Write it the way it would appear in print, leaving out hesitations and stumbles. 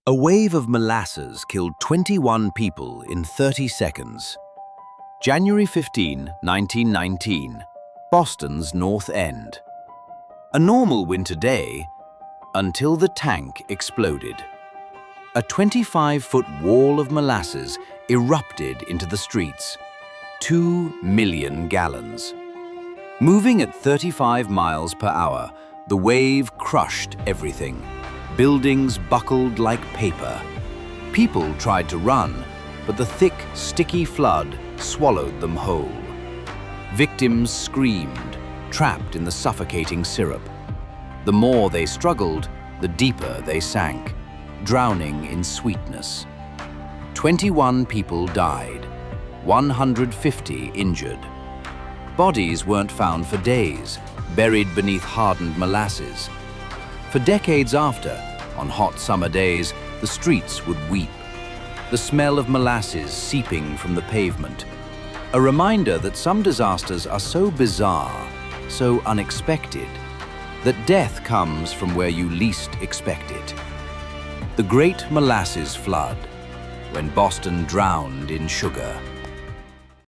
A wave of molasses killed 21 people in 30 seconds. January 15, 1919, Boston's North End. A normal winter day until the tank exploded. A 25-foot wall of molasses erupted into the streets. 2 million gallons. Moving at 35 miles per hour, the wave crushed everything. Buildings buckled like paper. People tried to run, but the thick, sticky flood swallowed them whole. Victims screamed, trapped in the suffocating syrup. The more they struggled, the deeper they sank, drowning in sweetness. 21 people died, 150 injured. Bodies weren't found for days, buried beneath hardened molasses. For decades after, on hot summer days, the streets would weep. The smell of molasses seeping from the pavement. A reminder that some disasters are so bizarre, so unexpected, that death comes from where you least expect it. The Great Molasses Flood, when Boston drowned in sugar.